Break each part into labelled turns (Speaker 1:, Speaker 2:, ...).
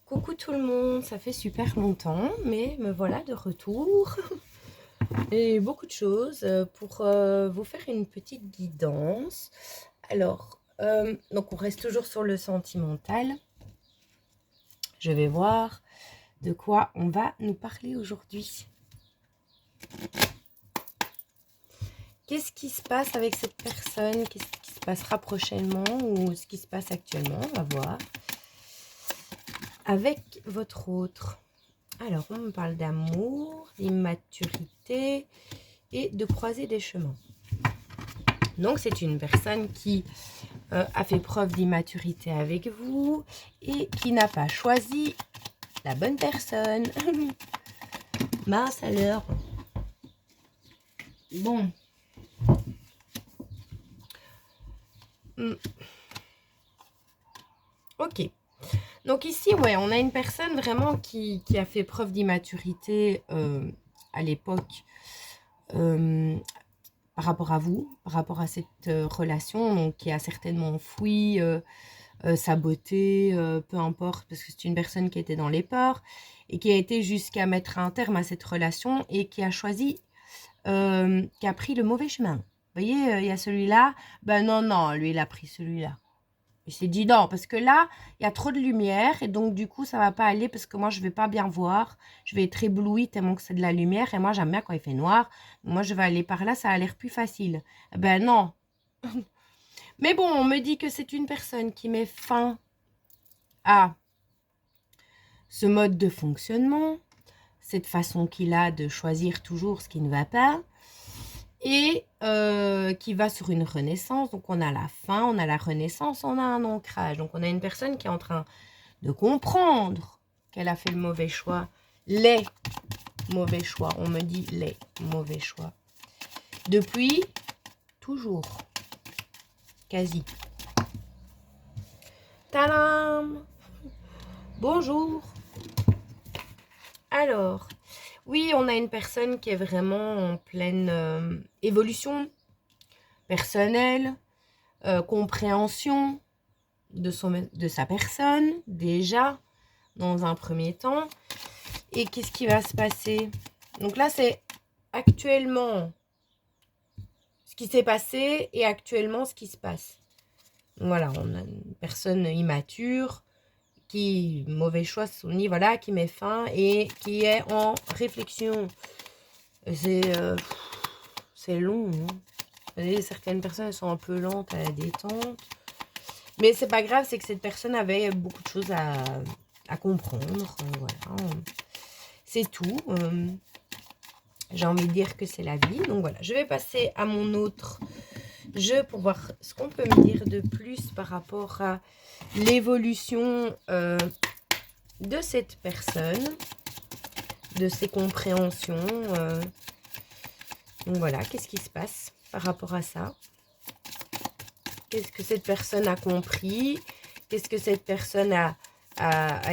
Speaker 1: Coucou tout le monde, ça fait super longtemps, mais me voilà de retour. Et beaucoup de choses pour vous faire une petite guidance. Alors, donc on reste toujours sur le sentimental. Je vais voir de quoi on va nous parler aujourd'hui. Qu'est-ce qui se passe avec cette personne? Qu'est-ce qui se passera prochainement ou ce qui se passe actuellement? On va voir. Avec votre autre. Alors, on me parle d'amour, d'immaturité et de croiser des chemins. Donc, c'est une personne qui a fait preuve d'immaturité avec vous et qui n'a pas choisi la bonne personne. Mince alors. Bon. Ok. Donc ici, ouais, on a une personne vraiment qui a fait preuve d'immaturité à l'époque par rapport à vous, par rapport à cette relation, donc qui a certainement enfoui sa beauté, peu importe, parce que c'est une personne qui était dans les peurs et qui a été jusqu'à mettre un terme à cette relation et qui a choisi, qui a pris le mauvais chemin. Vous voyez, il y a celui-là, ben non, lui, il a pris celui-là. Il s'est dit non, parce que là, il y a trop de lumière et donc du coup, ça va pas aller parce que moi, je vais pas bien voir. Je vais être éblouie tellement que c'est de la lumière et moi, j'aime bien quand il fait noir. Moi, je vais aller par là, ça a l'air plus facile. Ben non. Mais bon, on me dit que c'est une personne qui met fin à ce mode de fonctionnement, cette façon qu'il a de choisir toujours ce qui ne va pas et qui va sur une renaissance. Donc, on a la fin, on a la renaissance, on a un ancrage. Donc, on a une personne qui est en train de comprendre qu'elle a fait le mauvais choix, les mauvais choix. On me dit les mauvais choix. Depuis toujours, quasi. Tadam! Bonjour! Alors, oui, on a une personne qui est vraiment en pleine évolution personnelle, compréhension de sa personne, déjà, dans un premier temps. Et qu'est-ce qui va se passer? Donc là, c'est actuellement ce qui s'est passé et actuellement ce qui se passe. Donc voilà, on a une personne immature, qui, mauvais choix se sont mis, voilà, qui met fin et qui est en réflexion. C'est long. Hein. Vous voyez, certaines personnes elles sont un peu lentes à la détente. Mais c'est pas grave, c'est que cette personne avait beaucoup de choses à comprendre. Voilà. C'est tout. J'ai envie de dire que c'est la vie. Donc voilà, je vais passer à mon autre jeu pour voir ce qu'on peut me dire de plus par rapport à l'évolution de cette personne, de ses compréhensions. Donc voilà, qu'est-ce qui se passe par rapport à ça? Qu'est-ce que cette personne a compris? Qu'est-ce que cette personne a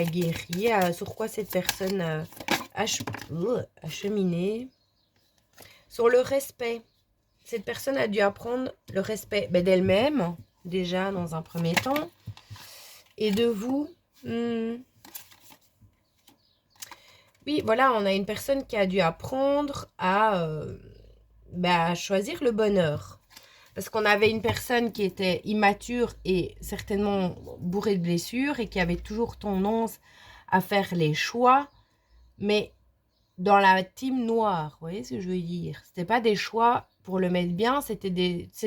Speaker 1: guéri? Sur quoi cette personne a cheminé? Sur le respect. Cette personne a dû apprendre le respect d'elle-même, déjà dans un premier temps, et de vous. Oui, voilà, on a une personne qui a dû apprendre à choisir le bonheur. Parce qu'on avait une personne qui était immature et certainement bourrée de blessures et qui avait toujours tendance à faire les choix, mais dans la team noire, vous voyez ce que je veux dire? C'était pas des choix pour le mettre bien, cette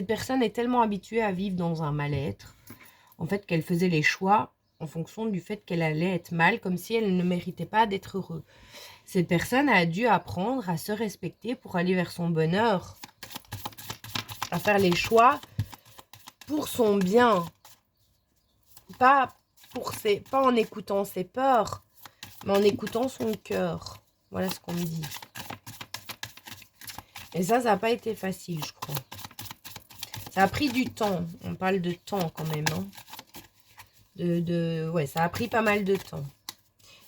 Speaker 1: personne est tellement habituée à vivre dans un mal-être, en fait, qu'elle faisait les choix en fonction du fait qu'elle allait être mal, comme si elle ne méritait pas d'être heureuse. Cette personne a dû apprendre à se respecter pour aller vers son bonheur, à faire les choix pour son bien, pas en écoutant ses peurs, mais en écoutant son cœur. Voilà ce qu'on me dit. Et ça n'a pas été facile, je crois. Ça a pris du temps. On parle de temps quand même. Hein. Ouais, ça a pris pas mal de temps.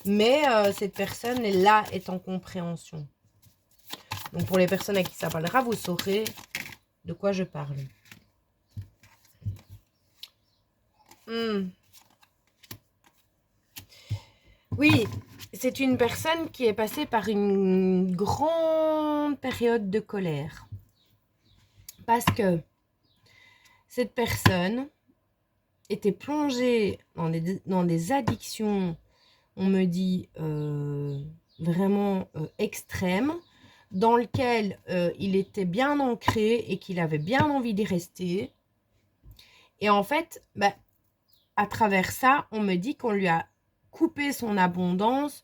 Speaker 1: Mais cette personne-là est en compréhension. Donc pour les personnes à qui ça parlera, vous saurez de quoi je parle. Oui, c'est une personne qui est passée par une grande période de colère. Parce que cette personne était plongée dans des addictions, on me dit, vraiment extrêmes, dans lequel il était bien ancré et qu'il avait bien envie d'y rester. Et en fait, bah, à travers ça, on me dit qu'on lui a coupé son abondance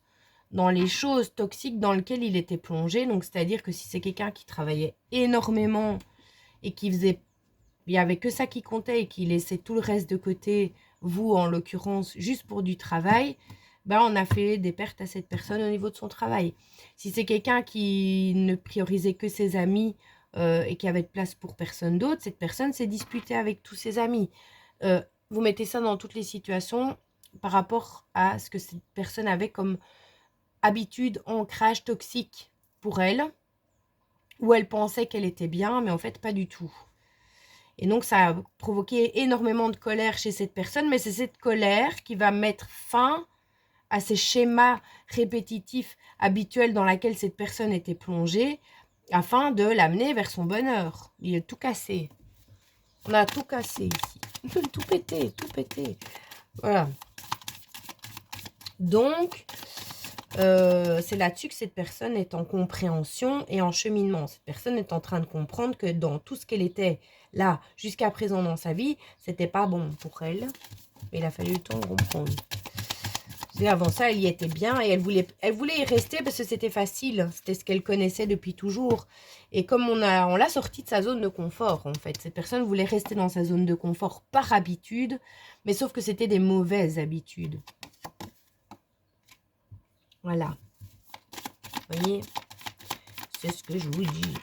Speaker 1: dans les choses toxiques dans lesquelles il était plongé. Donc, c'est-à-dire que si c'est quelqu'un qui travaillait énormément et qui faisait, il y avait que ça qui comptait et qui laissait tout le reste de côté, vous en l'occurrence, juste pour du travail, ben on a fait des pertes à cette personne au niveau de son travail. Si c'est quelqu'un qui ne priorisait que ses amis et qui avait de place pour personne d'autre, cette personne s'est disputée avec tous ses amis. Vous mettez ça dans toutes les situations par rapport à ce que cette personne avait comme habitude, ancrage toxique pour elle, où elle pensait qu'elle était bien, mais en fait pas du tout. Et donc ça a provoqué énormément de colère chez cette personne, mais c'est cette colère qui va mettre fin à ces schémas répétitifs habituels dans lesquels cette personne était plongée, afin de l'amener vers son bonheur. Il est tout cassé. On a tout cassé ici. Tout pété, tout pété. Voilà. Donc, c'est là-dessus que cette personne est en compréhension et en cheminement. Cette personne est en train de comprendre que dans tout ce qu'elle était là, jusqu'à présent dans sa vie, c'était pas bon pour elle. Mais il a fallu le temps de comprendre. Et avant ça, elle y était bien et elle voulait y rester parce que c'était facile. C'était ce qu'elle connaissait depuis toujours. Et comme on l'a sortie de sa zone de confort, en fait. Cette personne voulait rester dans sa zone de confort par habitude, mais sauf que c'était des mauvaises habitudes. Voilà. Vous voyez, c'est ce que je vous dis.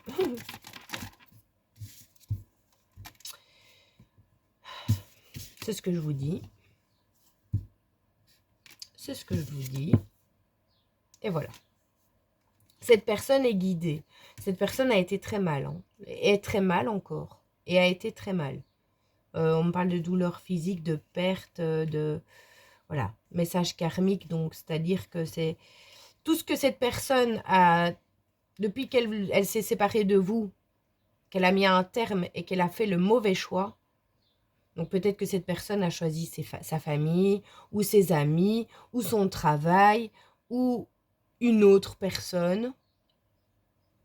Speaker 1: C'est ce que je vous dis. C'est ce que je vous dis. Et voilà. Cette personne est guidée. Cette personne a été très mal. Hein. Est très mal encore. Et a été très mal. On me parle de douleurs physiques, de perte, de... Voilà. Message karmique. Donc, c'est-à-dire que c'est... Tout ce que cette personne a... Depuis qu'elle s'est séparée de vous, qu'elle a mis un terme et qu'elle a fait le mauvais choix, donc peut-être que cette personne a choisi sa famille, ou ses amis, ou son travail, ou une autre personne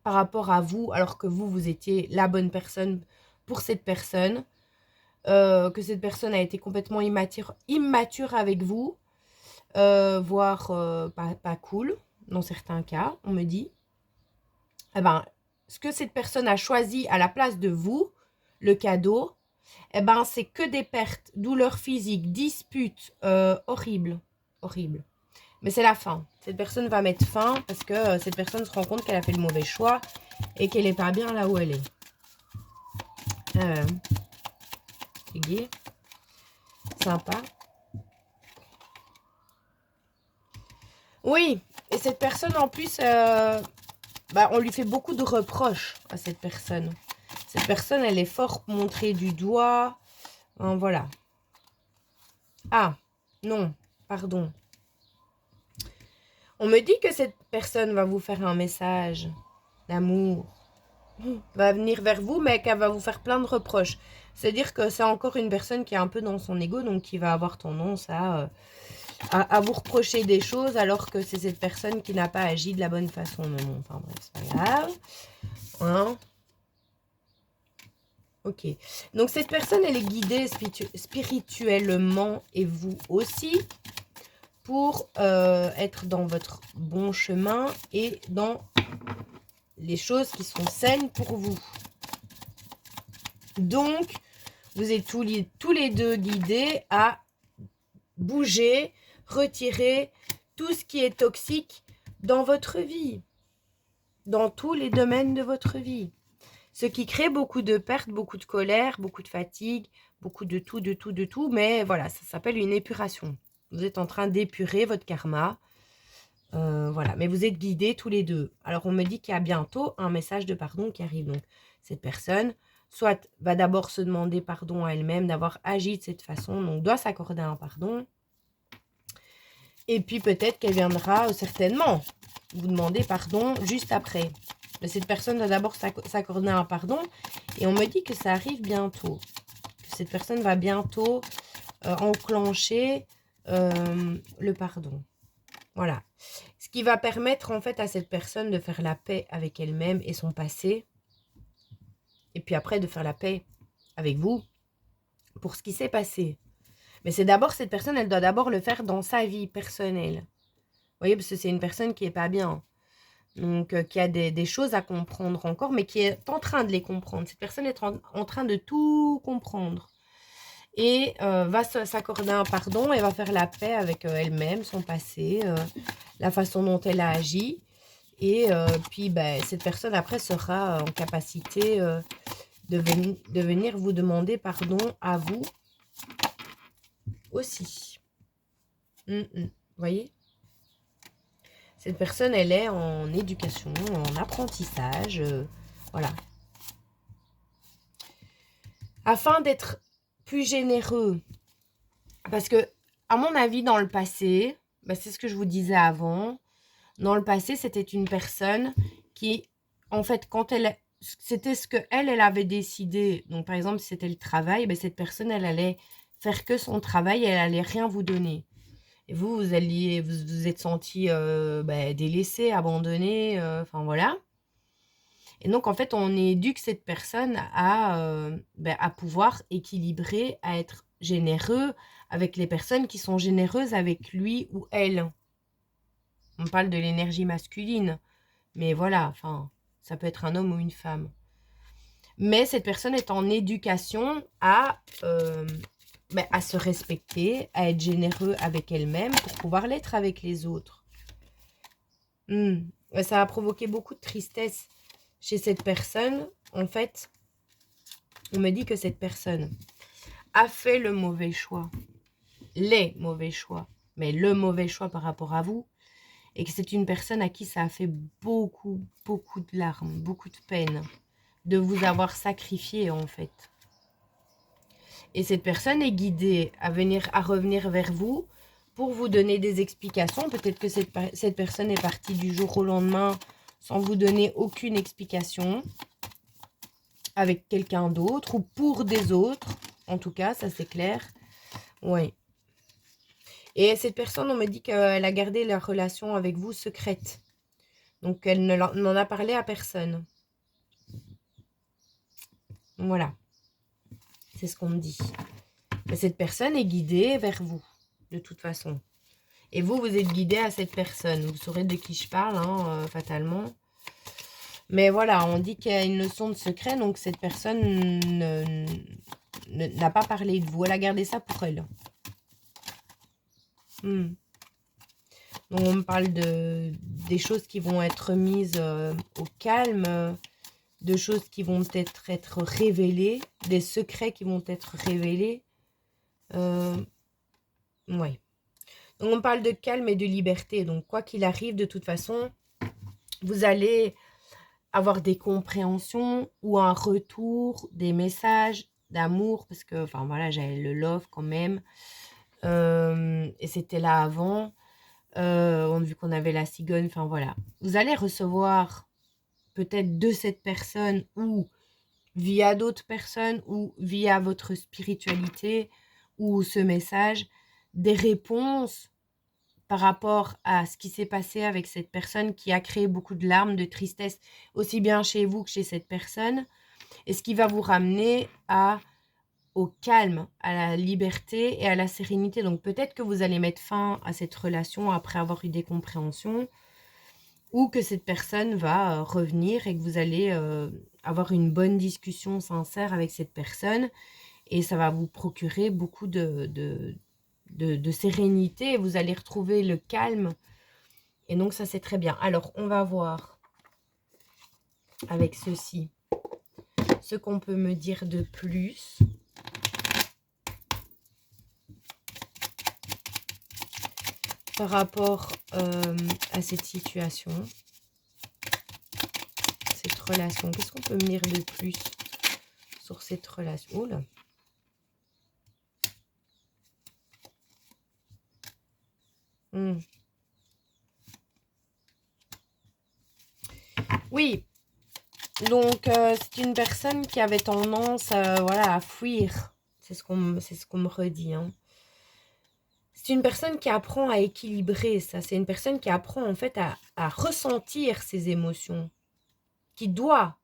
Speaker 1: par rapport à vous, alors que vous étiez la bonne personne pour cette personne, que cette personne a été complètement immature avec vous, voire pas cool, dans certains cas, on me dit. Eh ben, ce que cette personne a choisi à la place de vous, le cadeau, eh ben, c'est que des pertes, douleurs physiques, disputes, horribles. Horribles. Mais c'est la fin. Cette personne va mettre fin parce que cette personne se rend compte qu'elle a fait le mauvais choix et qu'elle n'est pas bien là où elle est. C'est gai. Sympa. Oui. Et cette personne, en plus, on lui fait beaucoup de reproches à cette personne. Cette personne, elle est fort montrée du doigt. Voilà. Ah, non, pardon. On me dit que cette personne va vous faire un message d'amour. Va venir vers vous, mais qu'elle va vous faire plein de reproches. C'est-à-dire que c'est encore une personne qui est un peu dans son ego, donc qui va avoir tendance à vous reprocher des choses, alors que c'est cette personne qui n'a pas agi de la bonne façon. Mais bon, enfin bref, c'est pas grave. Hein? Ok. Donc cette personne, elle est guidée spirituellement, et vous aussi, pour être dans votre bon chemin et dans les choses qui sont saines pour vous. Donc, vous êtes tous les deux guidés à bouger, retirer tout ce qui est toxique dans votre vie, dans tous les domaines de votre vie. Ce qui crée beaucoup de pertes, beaucoup de colère, beaucoup de fatigue, beaucoup de tout, mais voilà, ça s'appelle une épuration. Vous êtes en train d'épurer votre karma. Voilà, mais vous êtes guidés tous les deux. Alors, on me dit qu'il y a bientôt un message de pardon qui arrive. Donc, cette personne, soit va d'abord se demander pardon à elle-même d'avoir agi de cette façon, donc doit s'accorder un pardon. Et puis peut-être qu'elle viendra certainement vous demander pardon juste après. Mais cette personne doit d'abord s'accorder un pardon. Et on me dit que ça arrive bientôt. Que cette personne va bientôt enclencher le pardon. Voilà. Ce qui va permettre en fait à cette personne de faire la paix avec elle-même et son passé. Et puis après de faire la paix avec vous pour ce qui s'est passé. Mais c'est d'abord, cette personne, elle doit d'abord le faire dans sa vie personnelle. Vous voyez, parce que c'est une personne qui n'est pas bien. Donc, qui a des choses à comprendre encore, mais qui est en train de les comprendre. Cette personne est en train de tout comprendre. Et va s'accorder un pardon et va faire la paix avec elle-même, son passé, la façon dont elle a agi. Et puis, ben, cette personne, après, sera en capacité de venir vous demander pardon à vous aussi. Vous voyez? Cette personne, elle est en éducation, en apprentissage, voilà. Afin d'être plus généreux, parce que, à mon avis, dans le passé, bah, c'est ce que je vous disais avant, dans le passé, c'était une personne qui, en fait, quand elle, c'était ce que elle avait décidé, donc par exemple, si c'était le travail, bah, cette personne, elle allait faire que son travail, elle allait rien vous donner. Et vous, vous êtes senti délaissé, abandonné, enfin voilà. Et donc, en fait, on éduque cette personne à pouvoir équilibrer, à être généreux avec les personnes qui sont généreuses avec lui ou elle. On parle de l'énergie masculine, mais voilà, enfin, ça peut être un homme ou une femme. Mais cette personne est en éducation à se respecter, à être généreux avec elle-même pour pouvoir l'être avec les autres. Ça a provoqué beaucoup de tristesse chez cette personne. En fait, on me dit que cette personne a fait le mauvais choix, les mauvais choix, mais le mauvais choix par rapport à vous, et que c'est une personne à qui ça a fait beaucoup, beaucoup de larmes, beaucoup de peine, de vous avoir sacrifié en fait. Et cette personne est guidée à revenir vers vous pour vous donner des explications. Peut-être que cette personne est partie du jour au lendemain sans vous donner aucune explication avec quelqu'un d'autre ou pour des autres. En tout cas, ça c'est clair. Oui. Et cette personne, on me dit qu'elle a gardé la relation avec vous secrète. Donc, elle n'en a parlé à personne. Voilà. C'est ce qu'on me dit. Mais cette personne est guidée vers vous, de toute façon. Et vous, vous êtes guidé à cette personne. Vous saurez de qui je parle, hein, fatalement. Mais voilà, on dit qu'il y a une leçon de secret, donc cette personne n'a pas parlé de vous. Elle a gardé ça pour elle. Donc on me parle des choses qui vont être mises au calme, de choses qui vont peut-être être révélées, des secrets qui vont être révélés. Ouais. Donc on parle de calme et de liberté. Donc quoi qu'il arrive, de toute façon, vous allez avoir des compréhensions ou un retour, des messages d'amour, parce que, enfin voilà, j'avais le love quand même. Et c'était là avant. Vu qu'on avait la cigogne, enfin voilà. Vous allez recevoir peut-être de cette personne ou via d'autres personnes ou via votre spiritualité ou ce message, des réponses par rapport à ce qui s'est passé avec cette personne qui a créé beaucoup de larmes, de tristesse, aussi bien chez vous que chez cette personne, et ce qui va vous ramener au calme, à la liberté et à la sérénité. Donc peut-être que vous allez mettre fin à cette relation après avoir eu des compréhensions, ou que cette personne va revenir et que vous allez avoir une bonne discussion sincère avec cette personne, et ça va vous procurer beaucoup de sérénité, et vous allez retrouver le calme. Et donc ça c'est très bien. Alors on va voir avec ceci ce qu'on peut me dire de plus. Par rapport à cette situation, cette relation. Qu'est-ce qu'on peut me dire de plus sur cette relation? Oh là. Hmm. Oui, donc c'est une personne qui avait tendance voilà, à fuir. C'est ce qu'on me redit, hein. C'est une personne qui apprend à équilibrer ça. C'est une personne qui apprend en fait à ressentir ses émotions, qui doit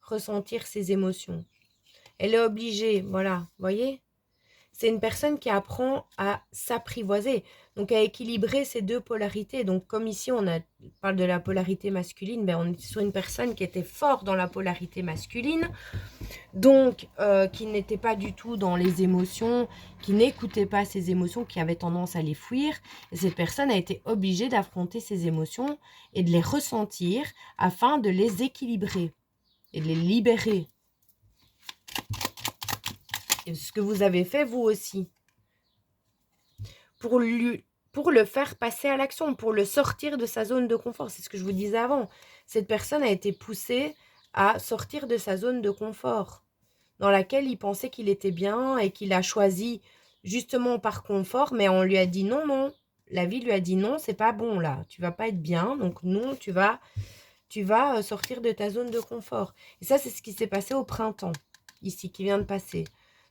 Speaker 1: ressentir ses émotions. Elle est obligée, voilà, vous voyez? C'est une personne qui apprend à s'apprivoiser, donc à équilibrer ces deux polarités. Donc comme ici on parle de la polarité masculine, ben on est sur une personne qui était fort dans la polarité masculine, donc qui n'était pas du tout dans les émotions, qui n'écoutait pas ses émotions, qui avait tendance à les fuir. Et cette personne a été obligée d'affronter ses émotions et de les ressentir afin de les équilibrer et de les libérer. Et ce que vous avez fait vous aussi. Pour le faire passer à l'action, pour le sortir de sa zone de confort. C'est ce que je vous disais avant. Cette personne a été poussée à sortir de sa zone de confort, dans laquelle il pensait qu'il était bien et qu'il a choisi justement par confort, mais on lui a dit non, non. La vie lui a dit non, c'est pas bon là, tu vas pas être bien, donc non, tu vas sortir de ta zone de confort. Et ça, c'est ce qui s'est passé au printemps, ici, qui vient de passer.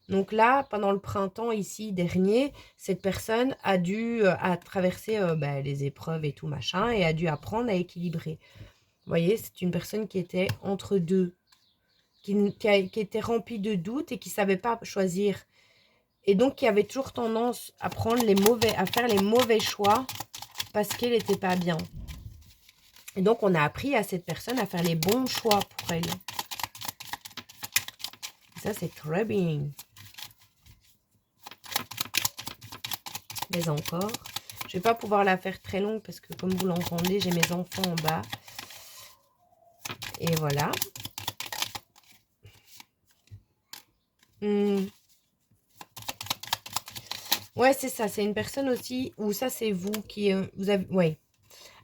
Speaker 1: Donc là, pendant le printemps ici dernier, cette personne a dû traverser les épreuves et tout machin et a dû apprendre à équilibrer. Vous voyez, c'est une personne qui était entre deux, qui était remplie de doutes et qui ne savait pas choisir. Et donc qui avait toujours tendance à faire les mauvais choix parce qu'elle n'était pas bien. Et donc on a appris à cette personne à faire les bons choix pour elle. Et ça, c'est très bien. Mais encore, je vais pas pouvoir la faire très longue parce que comme vous l'entendez, j'ai mes enfants en bas. Et voilà. Ouais, c'est ça. C'est une personne aussi, ou ça c'est vous qui... vous avez, ouais.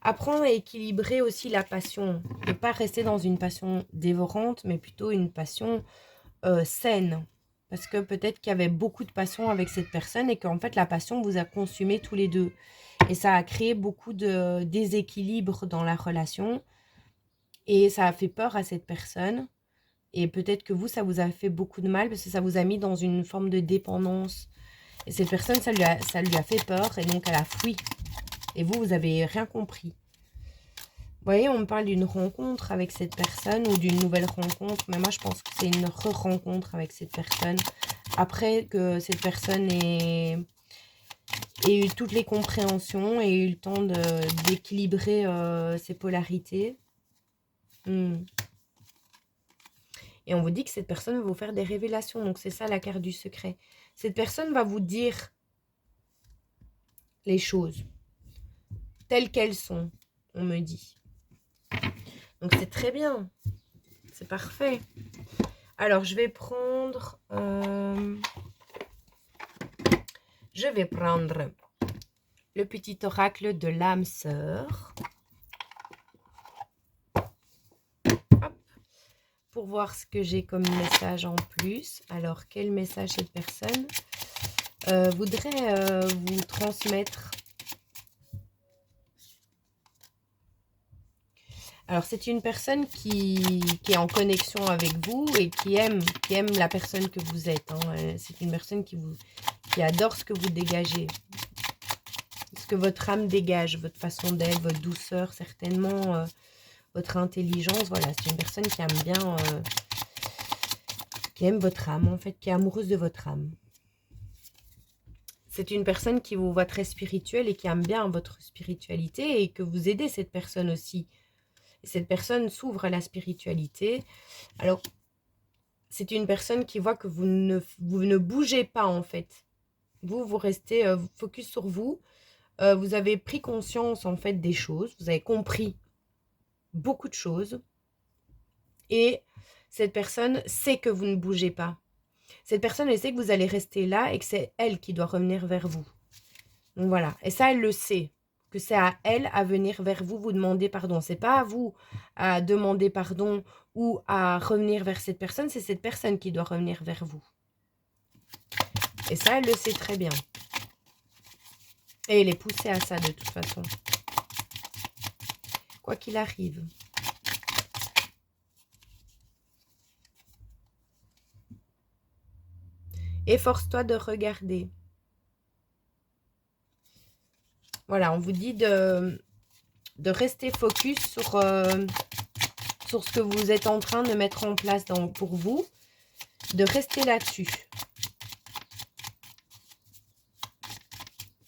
Speaker 1: Apprendre à équilibrer aussi la passion. Ne pas rester dans une passion dévorante, mais plutôt une passion saine. Parce que peut-être qu'il y avait beaucoup de passion avec cette personne et qu'en fait la passion vous a consumé tous les deux. Et ça a créé beaucoup de déséquilibre dans la relation. Et ça a fait peur à cette personne. Et peut-être que vous, ça vous a fait beaucoup de mal parce que ça vous a mis dans une forme de dépendance. Et cette personne, ça lui a fait peur et donc elle a fui. Et vous, vous avez rien compris. Vous voyez, on me parle d'une rencontre avec cette personne ou d'une nouvelle rencontre. Mais moi, je pense que c'est une re-rencontre avec cette personne. Après que cette personne ait eu toutes les compréhensions et eu le temps d'équilibrer ses polarités. Et on vous dit que cette personne va vous faire des révélations. Donc, c'est ça la carte du secret. Cette personne va vous dire les choses telles qu'elles sont, on me dit. Donc, c'est très bien. C'est parfait. Alors, je vais prendre... le petit oracle de l'âme sœur. Pour voir ce que j'ai comme message en plus. Alors, quel message cette personne voudrait vous transmettre? Alors, c'est une personne qui est en connexion avec vous et qui aime la personne que vous êtes. Hein. C'est une personne qui adore ce que vous dégagez. Ce que votre âme dégage, votre façon d'être, votre douceur, certainement, votre intelligence. Voilà, c'est une personne qui aime bien, qui aime votre âme, en fait, qui est amoureuse de votre âme. C'est une personne qui vous voit très spirituelle et qui aime bien votre spiritualité et que vous aidez cette personne aussi. Cette personne s'ouvre à la spiritualité. Alors, c'est une personne qui voit que vous ne bougez pas, en fait. Vous restez focus sur vous. Vous avez pris conscience, en fait, des choses. Vous avez compris beaucoup de choses. Et cette personne sait que vous ne bougez pas. Cette personne, elle sait que vous allez rester là et que c'est elle qui doit revenir vers vous. Donc, voilà. Et ça, elle le sait. Que c'est à elle à venir vers vous, vous demander pardon. C'est pas à vous à demander pardon ou à revenir vers cette personne, c'est cette personne qui doit revenir vers vous. Et ça, elle le sait très bien. Et il est poussé à ça de toute façon. Quoi qu'il arrive. Efforce-toi de regarder. Voilà, on vous dit de rester focus sur ce que vous êtes en train de mettre en place pour vous. De rester là-dessus.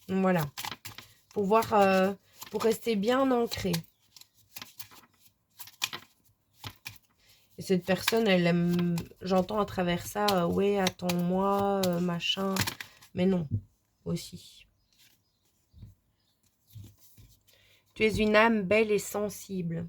Speaker 1: Voilà. Pour rester bien ancré. Et cette personne, elle aime, j'entends à travers ça, ouais, attends-moi, machin. Mais non, aussi. Tu es une âme belle et sensible.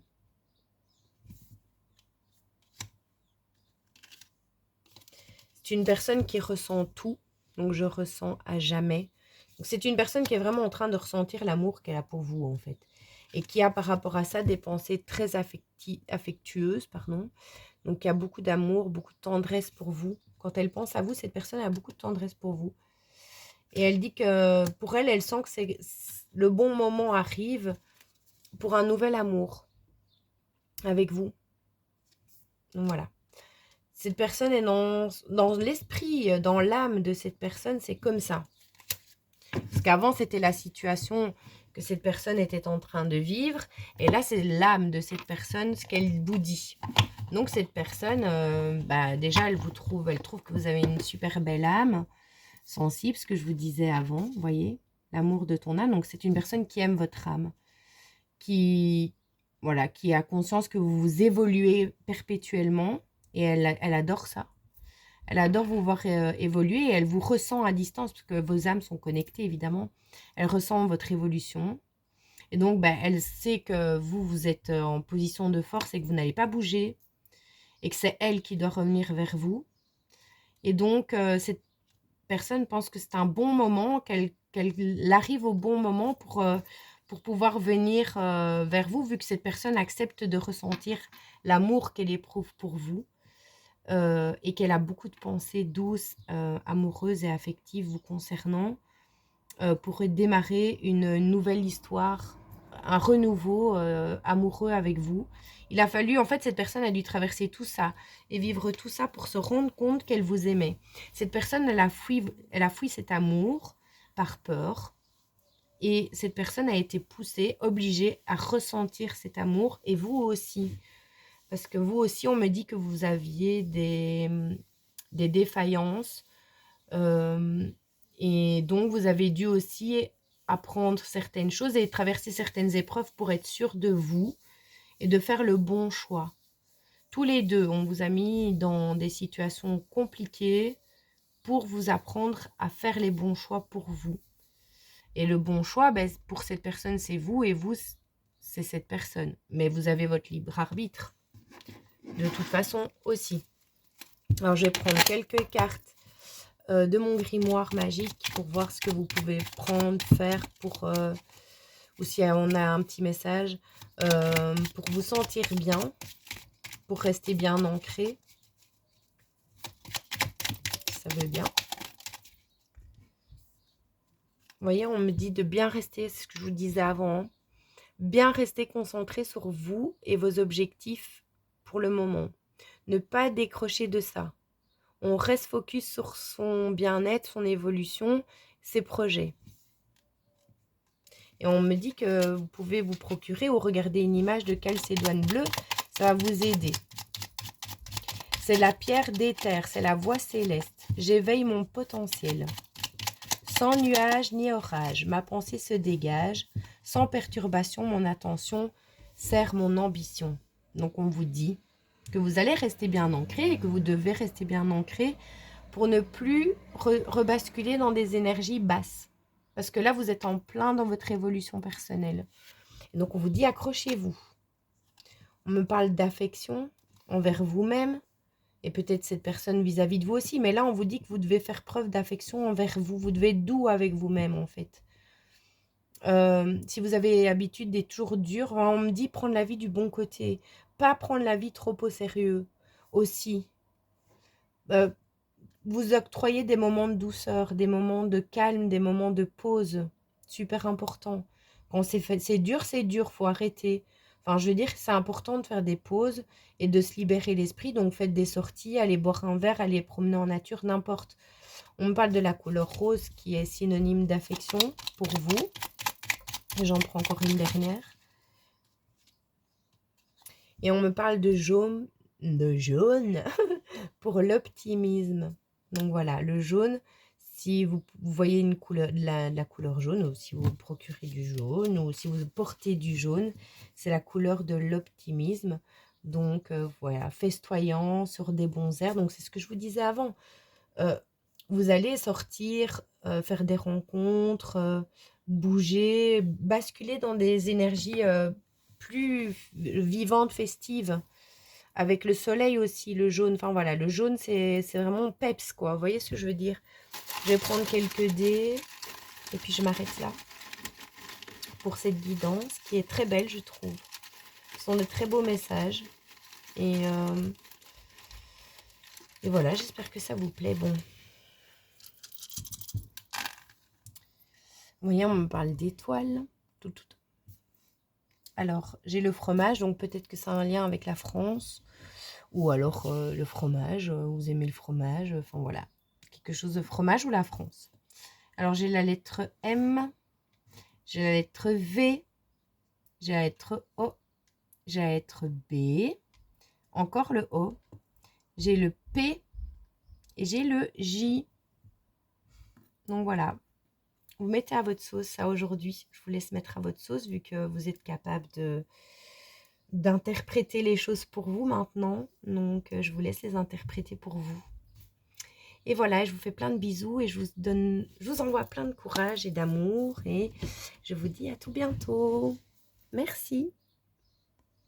Speaker 1: C'est une personne qui ressent tout. Donc, je ressens à jamais. Donc, c'est une personne qui est vraiment en train de ressentir l'amour qu'elle a pour vous, en fait. Et qui a, par rapport à ça, des pensées très affectueuses, pardon. Donc, il y a beaucoup d'amour, beaucoup de tendresse pour vous. Quand elle pense à vous, cette personne a beaucoup de tendresse pour vous. Et elle dit que, pour elle, elle sent que le bon moment arrive pour un nouvel amour avec vous. Donc, voilà. Cette personne est dans l'esprit, dans l'âme de cette personne, c'est comme ça. Parce qu'avant, c'était la situation que cette personne était en train de vivre. Et là, c'est l'âme de cette personne, ce qu'elle vous dit. Donc, cette personne, déjà, elle trouve que vous avez une super belle âme, sensible, ce que je vous disais avant, vous voyez, l'amour de ton âme. Donc, c'est une personne qui aime votre âme, qui a conscience que vous évoluez perpétuellement. Et elle adore ça. Elle adore vous voir évoluer et elle vous ressent à distance, parce que vos âmes sont connectées, évidemment. Elle ressent votre évolution. Et donc, elle sait que vous êtes en position de force et que vous n'allez pas bouger. Et que c'est elle qui doit revenir vers vous. Et donc, cette personne pense que c'est un bon moment, qu'elle arrive au bon moment pour pouvoir venir vers vous, vu que cette personne accepte de ressentir l'amour qu'elle éprouve pour vous. Et qu'elle a beaucoup de pensées douces, amoureuses et affectives vous concernant, pour démarrer une nouvelle histoire, un renouveau amoureux avec vous. Il a fallu, en fait, cette personne a dû traverser tout ça et vivre tout ça pour se rendre compte qu'elle vous aimait. Cette personne, elle a fui cet amour par peur. Et cette personne a été poussée, obligée à ressentir cet amour, et vous aussi. Parce que vous aussi, on me dit que vous aviez des défaillances. Et donc, vous avez dû aussi apprendre certaines choses et traverser certaines épreuves pour être sûr de vous et de faire le bon choix. Tous les deux, on vous a mis dans des situations compliquées pour vous apprendre à faire les bons choix pour vous. Et le bon choix, pour cette personne, c'est vous, et vous, c'est cette personne. Mais vous avez votre libre arbitre. De toute façon aussi. Alors, je vais prendre quelques cartes de mon grimoire magique pour voir ce que vous pouvez prendre, faire pour... ou si on a un petit message pour vous sentir bien, pour rester bien ancré. Ça veut bien. Vous voyez, on me dit de bien rester, c'est ce que je vous disais avant, hein, bien rester concentré sur vous et vos objectifs pour le moment. Ne pas décrocher de ça. On reste focus sur son bien-être, son évolution, ses projets. Et on me dit que vous pouvez vous procurer ou regarder une image de calcédoine bleue. Ça va vous aider. C'est la pierre d'éther, c'est la voix céleste. J'éveille mon potentiel. Sans nuage ni orage, ma pensée se dégage. Sans perturbation, mon attention sert mon ambition. Donc on vous dit que vous allez rester bien ancré et que vous devez rester bien ancré pour ne plus rebasculer dans des énergies basses. Parce que là, vous êtes en plein dans votre évolution personnelle. Et donc, on vous dit accrochez-vous. On me parle d'affection envers vous-même et peut-être cette personne vis-à-vis de vous aussi. Mais là, on vous dit que vous devez faire preuve d'affection envers vous. Vous devez être doux avec vous-même, en fait. Si vous avez l'habitude d'être toujours dur, on me dit prendre la vie du bon côté. Pas prendre la vie trop au sérieux aussi. Vous octroyez des moments de douceur, des moments de calme, des moments de pause super important. Quand c'est dur, faut arrêter. Enfin, je veux dire, c'est important de faire des pauses et de se libérer l'esprit. Donc, faites des sorties, allez boire un verre, allez promener en nature, n'importe. On me parle de la couleur rose qui est synonyme d'affection pour vous. J'en prends encore une dernière. Et on me parle de jaune pour l'optimisme. Donc voilà, le jaune, si vous voyez une couleur, la couleur jaune, ou si vous vous procurez du jaune, ou si vous portez du jaune, c'est la couleur de l'optimisme. Donc voilà, festoyant sur des bons airs. Donc c'est ce que je vous disais avant. Vous allez sortir, faire des rencontres, bouger, basculer dans des énergies plus vivantes, festives. Avec le soleil aussi, le jaune. Enfin voilà, le jaune, c'est vraiment peps, quoi. Vous voyez ce que je veux dire? Je vais prendre quelques dés et puis je m'arrête là pour cette guidance qui est très belle, je trouve. Ce sont de très beaux messages. Et voilà, j'espère que ça vous plaît. Bon. Vous voyez, on me parle d'étoiles. Tout. Alors, j'ai le fromage, donc peut-être que ça a un lien avec la France. Ou alors le fromage, vous aimez le fromage. Enfin voilà, quelque chose de fromage ou la France. Alors, j'ai la lettre M, j'ai la lettre V, j'ai la lettre O, j'ai la lettre B, encore le O, j'ai le P et j'ai le J. Donc voilà, vous mettez à votre sauce ça aujourd'hui. Je vous laisse mettre à votre sauce vu que vous êtes capable d'interpréter les choses pour vous maintenant. Donc je vous laisse les interpréter pour vous. Et voilà, je vous fais plein de bisous et je vous envoie plein de courage et d'amour et je vous dis à tout bientôt. Merci.